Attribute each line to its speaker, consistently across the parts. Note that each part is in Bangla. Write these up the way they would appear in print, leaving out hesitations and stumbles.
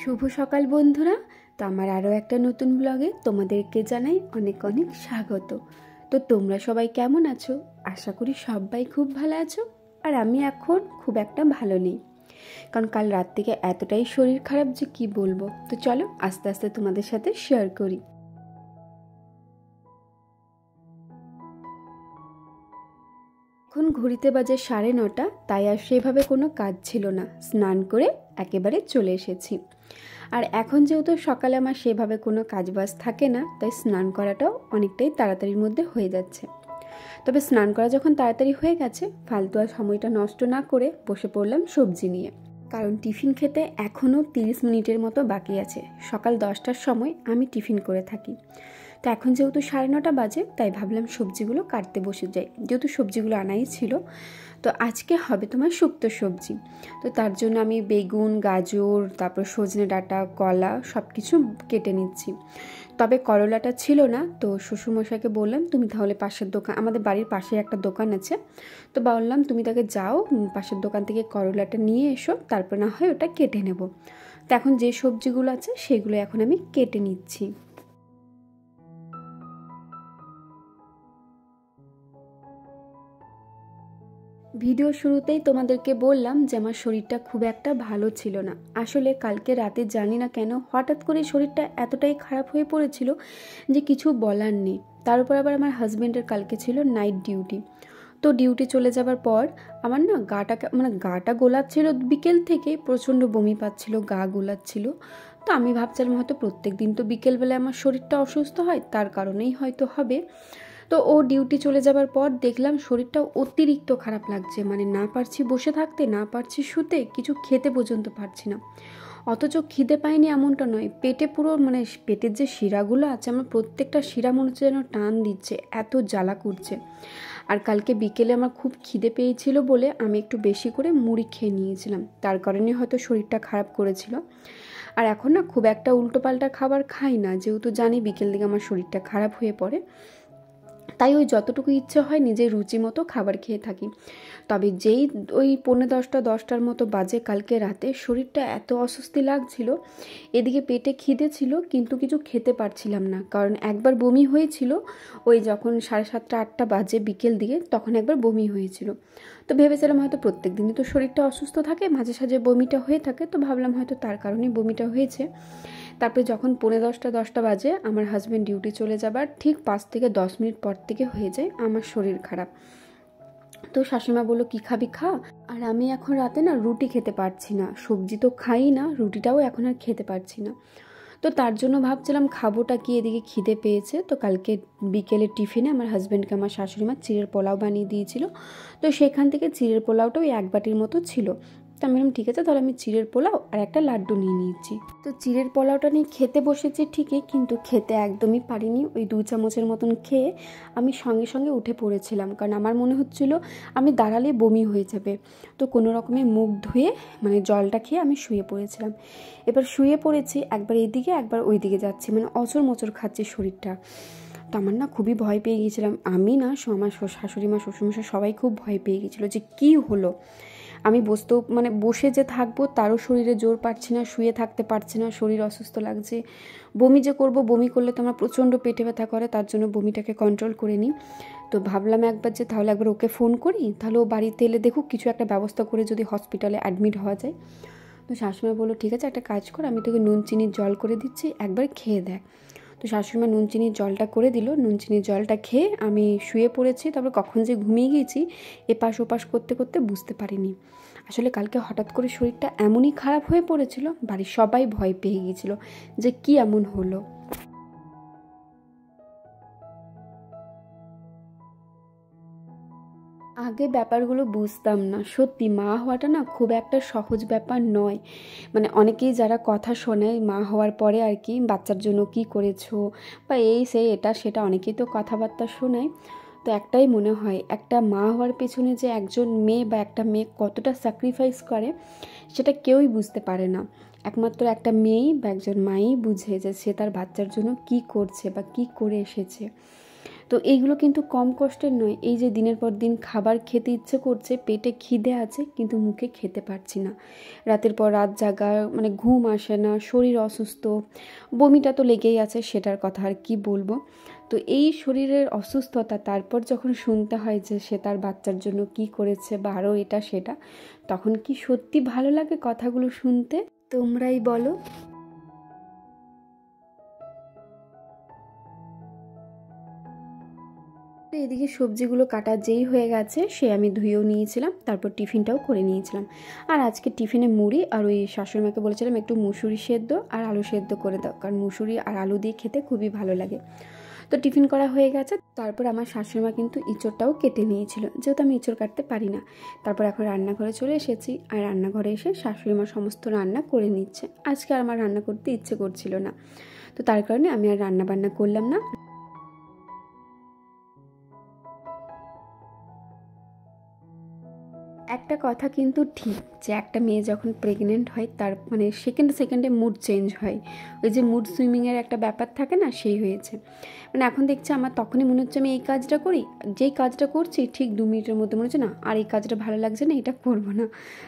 Speaker 1: শুভ সকাল বন্ধুরা। তো আমার আরও একটা নতুন ব্লগে তোমাদেরকে জানাই অনেক অনেক স্বাগত। তো তোমরা সবাই কেমন আছো? আশা করি সবাই খুব ভালো আছো। আর আমি এখন খুব একটা ভালো নেই, কারণ কাল রাত থেকে এতটাই শরীর খারাপ যে কি বলবো। তো চলো আস্তে আস্তে তোমাদের সাথে শেয়ার করি। এখন ঘড়িতে বাজে 9:30, তাই আর সেভাবে কোনো কাজ ছিল না। স্নান করে একেবারে চলে এসেছি। আর এখন যেহেতু সকালে আমার সেভাবে কোনো কাজবাজ থাকে না, তাই স্নান করাটাও অনেকটাই তাড়াতাড়ির মধ্যে হয়ে যাচ্ছে। তবে স্নান করা যখন তাড়াতাড়ি হয়ে গেছে, ফালতু আর সময়টা নষ্ট না করে বসে পড়লাম সবজি নিয়ে। কারণ টিফিন খেতে এখনও 30 মিনিটের মতো বাকি আছে। সকাল 10টার সময় আমি টিফিন করে থাকি। তো এখন যেহেতু 9:30 বাজে, তাই ভাবলাম সবজিগুলো কাটতে বসে যাই, যেহেতু সবজিগুলো আনাই ছিল। তো আজকে হবে তোমার শুক্তো সবজি। তো তার জন্য আমি বেগুন, গাজর, তারপর সজনে ডাঁটা, কলা সব কিছু কেটে নিচ্ছি। তবে করলাটা ছিল না, তো শ্বশুরমশাইকে বললাম তুমি তাহলে পাশের দোকান, আমাদের বাড়ির পাশে একটা দোকান আছে, তো বললাম তুমি তাকে যাও পাশের দোকান থেকে করলাটা নিয়ে এসো, তারপর না হয় ওটা কেটে নেব। তো এখন যে সবজিগুলো আছে সেগুলো এখন আমি কেটে নিচ্ছি। ভিডিও শুরুতেই তোমাদেরকে বললাম যে আমার শরীরটা খুব একটা ভালো ছিল না। আসলে কালকে রাতে জানি না কেন হঠাৎ করে শরীরটা এতটাই খারাপ হয়ে পড়েছিল যে কিছু বলার নেই। তার উপর আবার আমার হাজব্যান্ডের কালকে ছিল নাইট ডিউটি। তো ডিউটি চলে যাবার পর আমার না গাটা গোলাচ্ছিল, বিকেল থেকে প্রচণ্ড বমি পাচ্ছিল, গা গোলাচ্ছিল। তো আমি ভাবছিলাম হয়তো প্রত্যেক দিন তো বিকেলবেলায় আমার শরীরটা অসুস্থ হয়, তার কারণেই হয়তো হবে। তো ও ডিউটি চলে যাবার পর দেখলাম শরীরটা অতিরিক্ত খারাপ লাগছে, না পারছি বসে থাকতে, না পারছি শুতে, কিছু খেতে পর্যন্ত পারছি না। অথচ খিদে পাইনি এমনটা নয়, পেটে পুরো পেটের যে শিরাগুলো আছে আমার প্রত্যেকটা শিরা মনে হচ্ছে যেন টান দিচ্ছে, এত জ্বালা করছে। আর কালকে বিকেলে আমার খুব খিদে পেয়েছিল বলে আমি একটু বেশি করে মুড়ি খেয়ে নিয়েছিলাম, তার কারণে হয়তো শরীরটা খারাপ করেছিল। আর এখন না খুব একটা উল্টোপাল্টা খাবার খাই না, যেহেতু জানি বিকেল দিকে আমার শরীরটা খারাপ হয়ে পড়ে, তাই ওই যতটুকু ইচ্ছে হয় নিজের রুচি মতো খাবার খেয়ে থাকি। তবে যেই ওই 9:45-10টার মতো বাজে কালকে রাতে শরীরটা এত অস্বস্তি লাগছিল, এদিকে পেটে খিদে ছিল কিন্তু কিছু খেতে পারছিলাম না, কারণ একবার বমি হয়েছিল ওই যখন 7:30-8টা বাজে বিকেল দিকে, তখন একবার বমি হয়েছিল। তো ভেবেছিলাম হয়তো প্রত্যেক দিনই তো শরীরটা অসুস্থ থাকে, মাঝে সাঝে বমিটা হয়ে থাকে, তো ভাবলাম হয়তো তার কারণেই বমিটা হয়েছে। তারপরে যখন 9:45-10টা বাজে আমার হাজব্যান্ড ডিউটি চলে যাবার ঠিক 5 থেকে 10 মিনিট পর থেকে হয়ে যায় আমার শরীর খারাপ। তো শাশুড়িমা বললো কী খাবি খা। আর আমি এখন রাতে না রুটি খেতে পারছি না, সবজি তো খাই না, রুটিটাও এখন আর খেতে পারছি না। তো তার জন্য ভাবছিলাম খাবোটা কি, এদিকে খিদে পেয়েছে। তো কালকে বিকেলের টিফিনে আমার হাজব্যান্ডকে আমার শাশুড়িমা চিড়ের পোলাও বানিয়ে দিয়েছিল, তো সেখান থেকে চিড়ের পোলাওটাও 1 বাটির মতো ছিল। তো আমি বললাম ঠিক আছে, তাহলে আমি চিড়ের পোলাও আর একটা লাড্ডু নিয়ে নিয়েছি। তো চিড়ের পোলাওটা নিয়ে খেতে বসেছি ঠিকই, কিন্তু খেতে একদমই পারিনি। ওই 2 চামচের মতন খেয়ে আমি সঙ্গে সঙ্গে উঠে পড়েছিলাম, কারণ আমার মনে হচ্ছিল আমি দাঁড়ালে বমি হয়ে যাবে। তো কোনো রকমে মুখ ধুয়ে জলটা খেয়ে আমি শুয়ে পড়েছিলাম। এবার শুয়ে পড়েছি, একবার এইদিকে একবার ওই দিকে যাচ্ছি, অচর মচর খাচ্ছে শরীরটা। তো আমার না খুবই ভয় পেয়ে গিয়েছিলাম, আমি না আমার শাশুড়ি মা, শ্বশুরমশাই সবাই খুব ভয় পেয়ে গিয়েছিলো যে কী হলো। আমি বসতেও বসে যে থাকবো তারও শরীরে জোর পাচ্ছি না, শুয়ে থাকতে পারছি না, শরীর অসুস্থ লাগছে। বমি যে করব, বমি করলে তো আমার প্রচণ্ড পেটে ব্যথা করে, তার জন্য বমিটাকে কন্ট্রোল করে নিই। তো ভাবলাম একবার যে তাহলে একবার ওকে ফোন করি, তাহলে ও বাড়িতে এলে দেখুক কিছু একটা ব্যবস্থা করে যদি হসপিটালে অ্যাডমিট হওয়া যায়। তো শাশুড়ি বললো ঠিক আছে, একটা কাজ কর, আমি তোকে নুন চিনির জল করে দিচ্ছি, একবার খেয়ে দেখ। তো শাশুড়িমা নুন চিনির জলটা করে দিল। নুন চিনির জলটা খেয়ে আমি শুয়ে পড়েছি। তারপর কখন যে ঘুমিয়ে গিয়েছি এপাশ ওপাশ করতে করতে বুঝতে পারিনি। আসলে কালকে হঠাৎ করে শরীরটা এমনই খারাপ হয়ে পড়েছিল, বাড়ির সবাই ভয় পেয়ে গিয়েছিল যে কি এমন হলো। আগে ব্যাপারগুলো বুঝতাম না, সত্যি মা হওয়াটা না খুব একটা সহজ ব্যাপার নয়। অনেকেই যারা কথা শোনায় মা হওয়ার পরে আর কি, বাচ্চার জন্য কি করেছো বা এই সেই এটা সেটা অনেকেই তো কথাবার্তা শোনায়। তো একটাই মনে হয়, একটা মা হওয়ার পেছনে যে একজন মেয়ে বা একটা মেয়ে কতটা স্যাক্রিফাইস করে সেটা কেউই বুঝতে পারে না। একমাত্র একটা মেয়েই বা একজন মাই বুঝে যে সে তার বাচ্চার জন্য কি করছে বা কি করে এসেছে। তো এইগুলো কিন্তু কম কষ্টের নয়। এই যে দিনের পর দিন খাবার খেতে ইচ্ছে করছে, পেটে খিদে আছে কিন্তু মুখে খেতে পারছি না, রাতের পর রাত জাগা, মানে ঘুম আসে না, শরীর অসুস্থ, বমিটা তো লেগেই আছে, সেটার কথা আর কি বলবো। তো এই শরীরের অসুস্থতা তারপর যখন শুনতে হয় যে সে তার বাচ্চার জন্য কি করেছে বা আরও এটা সেটা, তখন কি সত্যি ভালো লাগে কথাগুলো শুনতে? তোমরাই বলো। তো এদিকে সবজিগুলো কাটা যেই হয়ে গেছে সে আমি ধুয়েও নিয়েছিলাম, তারপর টিফিনটাও করে নিয়েছিলাম। আর আজকে টিফিনে মুড়ি আর ওই শাশুড়িমাকে বলেছিলাম একটু মুসুরি সেদ্ধ আর আলু সেদ্ধ করে দাও, কারণ মুসুরি আর আলু দিয়ে খেতে খুবই ভালো লাগে। তো টিফিন করা হয়ে গেছে, তারপর আমার শাশুড়িমা কিন্তু ইঁচড়টাও কেটে নিয়েছিল, যেহেতু আমি ইঁচড় কাটতে পারি না। তারপর এখন রান্নাঘরে চলে এসেছি, আর রান্নাঘরে এসে শাশুড়িমা সমস্ত রান্না করে নিচ্ছে। আজকে আর আমার রান্না করতে ইচ্ছে করছিল না, তো তার কারণে আমি আর রান্না বান্না করলাম না। একটা কথা কিন্তু ঠিক যে একটা মেয়ে যখন প্রেগনেন্ট হয় তার মানে সেকেন্ডে সেকেন্ডে মুড চেঞ্জ হয়। ওই যে মুড সুইমিংয়ের একটা ব্যাপার থাকে না, সেই হয়েছে। মানে এখন দেখছি আমার তখনই মনে হচ্ছে আমি এই কাজটা করি, যেই কাজটা করছি ঠিক 2 মিনিটের মধ্যে মনে হচ্ছে না আর এই কাজটা ভালো লাগছে না, এটা করবো না।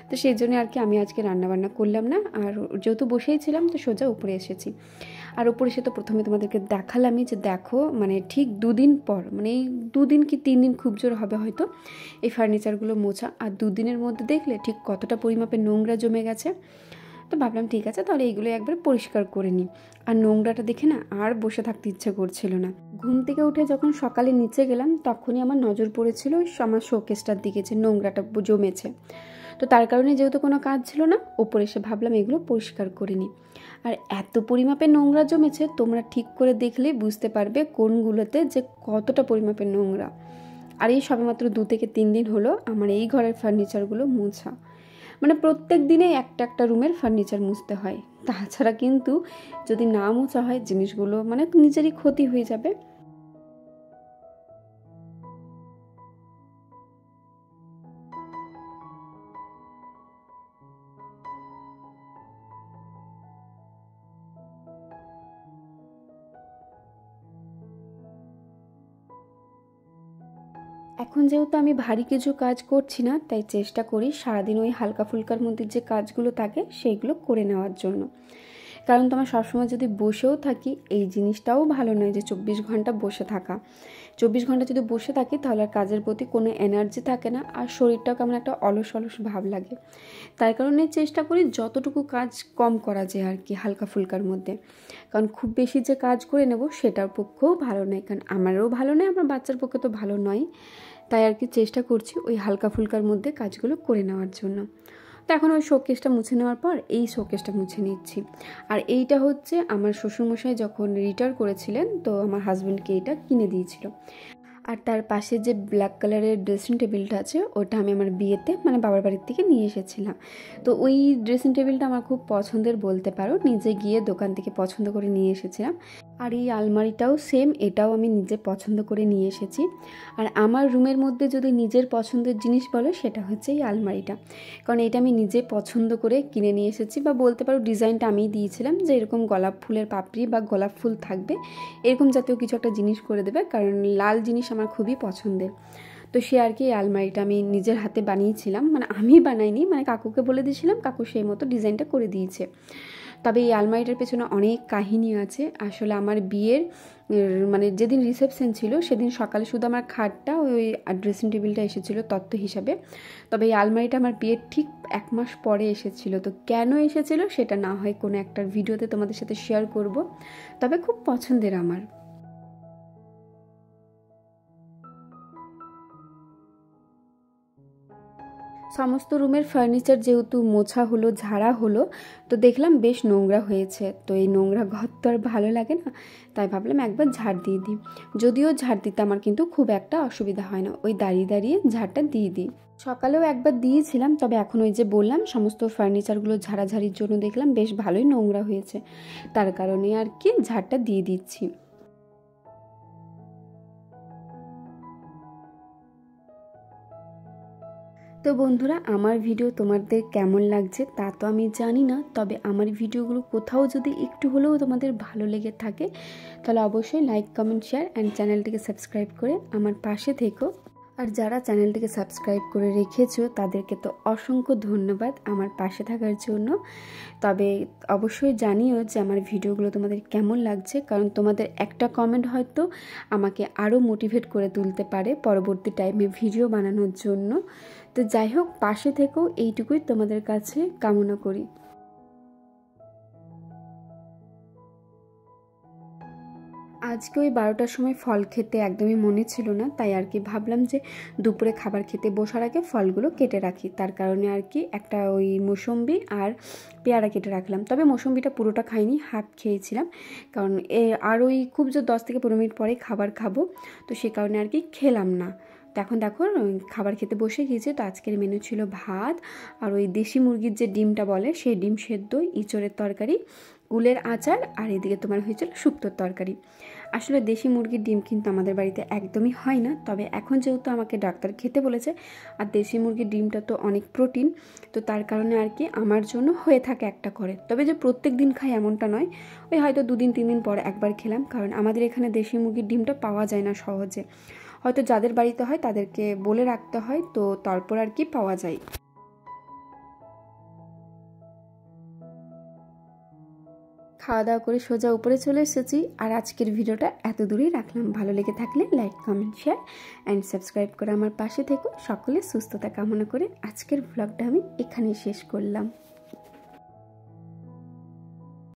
Speaker 1: তো সেই জন্য আর কি আমি আজকে রান্নাবান্না করলাম না, আর যেহেতু বসেই ছিলাম তো সোজা উপরে এসেছি। আর উপরে এসে তো প্রথমে তোমাদেরকে দেখালামই যে দেখো মানে ঠিক 2 দিন পর, মানে এই 2 দিন কি 3 দিন খুব জোর হবে হয়তো এই ফার্নিচারগুলো মোছা, আর 2 দিনের মধ্যে দেখলে ঠিক কতটা পরিমাপে নোংরা জমে গেছে। তো ভাবলাম ঠিক আছে তাহলে এইগুলো একবার পরিষ্কার করে নিই। আর নোংরাটা দেখে না আর বসে থাকতে ইচ্ছে করছিল না। ঘুম থেকে উঠে যখন সকালে নিচে গেলাম তখনই আমার নজর পড়েছিল আমার শোকেসটার দিকে যে নোংরাটা জমেছে। তো তার কারণে যেহেতু কোনো কাজ ছিল না, ওপরে এসে ভাবলাম এগুলো পরিষ্কার করে নিই। আর এত পরিমাপে নোংরা জমেছে, তোমরা ঠিক করে দেখলেই বুঝতে পারবে কোনগুলোতে যে কতটা পরিমাপের নোংরা। আর এই সবেমাত্র 2 থেকে 3 দিন হলো আমার এই ঘরের ফার্নিচারগুলো মোছা। মানে প্রত্যেক দিনে একটা একটা রুমের ফার্নিচার মুছতে হয়, তাছাড়া কিন্তু যদি না মোছা হয় জিনিসগুলো মানে নিজেরই ক্ষতি হয়ে যাবে। এখন যেহেতু আমি ভারী কিছু কাজ করছি না, তাই চেষ্টা করি সারাদিন ওই হালকা ফুলকার মধ্যে যে কাজগুলো থাকে সেইগুলো করে নেওয়ার জন্য। কারণ তোমার সবসময় যদি বসেও থাকি, এই জিনিসটাও ভালো নয় যে 24 ঘন্টা বসে থাকা। 24 ঘন্টা যদি বসে থাকি তাহলে আর কাজের প্রতি কোনো এনার্জি থাকে না, আর শরীরটাও কেমন একটা অলস অলস ভাব লাগে। তাই কারণে চেষ্টা করি যতটুকু কাজ কম করা যায় আর কি, হালকা ফুলকার মধ্যে। কারণ খুব বেশি যে কাজ করে নেব সেটার পক্ষেও ভালো নয়, কারণ আমারও ভালো নয়, আমার বাচ্চার পক্ষে তো ভালো নয়। তাই আর কি চেষ্টা করছি ওই হালকা ফুলকার মধ্যে কাজগুলো করে নেওয়ার জন্য। তো এখন ওই শোকেসটা মুছে নেওয়ার পর এই শোকেসটা মুছে নিচ্ছি। আর এইটা হচ্ছে আমার শ্বশুরমশাই যখন রিটায়ার করেছিলেন তো আমার হাজব্যান্ডকে এইটা কিনে দিয়েছিল। আর তার পাশে যে ব্ল্যাক কালারের ড্রেসিং টেবিলটা আছে ওটা আমি আমার বিয়েতে মানে বাবার বাড়ির থেকে নিয়ে এসেছিলাম। তো ওই ড্রেসিং টেবিলটা আমার খুব পছন্দের বলতে পারো, নিজে গিয়ে দোকান থেকে পছন্দ করে নিয়ে এসেছিলাম। আর এই আলমারিটাও সেম, এটাও আমি নিজে পছন্দ করে নিয়ে এসেছি। আর আমার রুমের মধ্যে যদি নিজের পছন্দের জিনিস বলো সেটা হচ্ছে এই আলমারিটা, কারণ এটা আমি নিজে পছন্দ করে কিনে নিয়ে এসেছি, বা বলতে পারো ডিজাইনটা আমিই দিয়েছিলাম যে এরকম গোলাপ ফুলের পাপড়ি বা গোলাপ ফুল থাকবে এরকম জাতীয় কিছু একটা জিনিস করে দেবে, কারণ লাল জিনিস আমার খুবই পছন্দের। তো সে আর কি এই আলমারিটা আমি নিজের হাতে বানিয়েছিলাম, মানে আমি বানাইনি, মানে কাকুকে বলে দিয়েছিলাম, কাকু সেই মতো ডিজাইনটা করে দিয়েছে। তবে এই আলমারিটার পেছনে অনেক কাহিনী আছে। আসলে আমার বিয়ের মানে যেদিন রিসেপশন ছিল সেদিন সকালে শুধু আমার খাটটা ওই ড্রেসিং টেবিলটা এসেছিলো তত্ত্ব হিসাবে। তবে এই আলমারিটা আমার বিয়ের ঠিক 1 মাস পরে এসেছিলো। তো কেন এসেছিলো সেটা না হয় কোনো একটা ভিডিওতে তোমাদের সাথে শেয়ার করব, তবে খুব পছন্দের আমার। সমস্ত রুমের ফার্নিচার যেহেতু মোছা হলো, ঝাড়া হলো, তো দেখলাম বেশ নোংরা হয়েছে। তো এই নোংরা ঘর তো আর ভালো লাগে না, তাই ভাবলাম একবার ঝাড় দিয়ে দিই। যদিও ঝাড় দিতে আমার কিন্তু খুব একটা অসুবিধা হয় না, ওই দাঁড়িয়ে দাঁড়িয়ে ঝাড়টা দিয়ে দিই। সকালেও একবার দিয়েছিলাম, তবে এখন ওই যে বললাম সমস্ত ফার্নিচারগুলো ঝাড়াঝাড়ির জন্য দেখলাম বেশ ভালোই নোংরা হয়েছে, তার কারণে আর কি ঝাড়টা দিয়ে দিচ্ছি। তো বন্ধুরা, আমার ভিডিও তোমাদের কেমন লাগছে তা তো আমি জানি না, তবে আমার ভিডিওগুলো কোথাও যদি একটু হলেও তোমাদের ভালো লেগে থাকে তাহলে অবশ্যই লাইক, কমেন্ট, শেয়ার অ্যান্ড চ্যানেলটিকে সাবস্ক্রাইব করে আমার পাশে থেকো। আর যারা চ্যানেলটিকে সাবস্ক্রাইব করে রেখেছো তাদেরকে তো অসংখ্য ধন্যবাদ আমার পাশে থাকার জন্য। তবে অবশ্যই জানিও যে আমার ভিডিওগুলো তোমাদের কেমন লাগছে, কারণ তোমাদের একটা কমেন্ট হয়তো আমাকে আরও মোটিভেট করে তুলতে পারে পরবর্তী টাইমে ভিডিও বানানোর জন্য। তো যাই হোক, পাশে থেকেও এইটুকুই তোমাদের কাছে কামনা করি। আজকে ওই 12টার সময় ফল খেতে একদমই মনে ছিল না, তাই আর কি ভাবলাম যে দুপুরে খাবার খেতে বসার আগে ফলগুলো কেটে রাখি। তার কারণে আর কি একটা ওই মৌসম্বি আর পেয়ারা কেটে রাখলাম। তবে মৌসম্বিটা পুরোটা খাইনি, হাফ খেয়েছিলাম, কারণ আর ওই খুব যে 10 থেকে 15 মিনিট পরে খাবার খাবো, তো সে কারণে আর কি খেলাম না। তো এখন দেখো খাবার খেতে বসে গিয়েছে। তো আজকের মেনু ছিল ভাত আর ওই দেশি মুরগির যে ডিমটা বলে সেই ডিম সেদ্ধ, ইঁচড়ের তরকারি, কুলের আচার, আর এদিকে তোমার হয়েছিল শুক্তোর তরকারি। আসলে দেশি মুরগির ডিম কিন্তু আমাদের বাড়িতে একদমই হয় না, তবে এখন যেহেতু আমাকে ডাক্তার খেতে বলেছে, আর দেশি মুরগির ডিমটা তো অনেক প্রোটিন, তো তার কারণে আর কি আমার জন্য হয়ে থাকে একটা করে। তবে যে প্রত্যেক দিন খাই এমনটা নয়, ওই হয়তো 2 দিন 3 দিন পর একবার খেলাম, কারণ আমাদের এখানে দেশি মুরগির ডিমটা পাওয়া যায় না সহজে। হয়তো যাদের বাড়িতে হয় তাদেরকে বলে রাখতে হয়, তো তারপর আর কি পাওয়া যায়। খাওয়া দাওয়া করে সোজা উপরে চলে এসেছি, আর আজকের ভিডিওটা এত দূরেই রাখলাম। ভালো লেগে থাকলে like, comment, share and subscribe করে আমার পাশে থেকো। সকলে সুস্থতা কামনা করে আজকের ব্লগটা আমি এখানেই শেষ করলাম।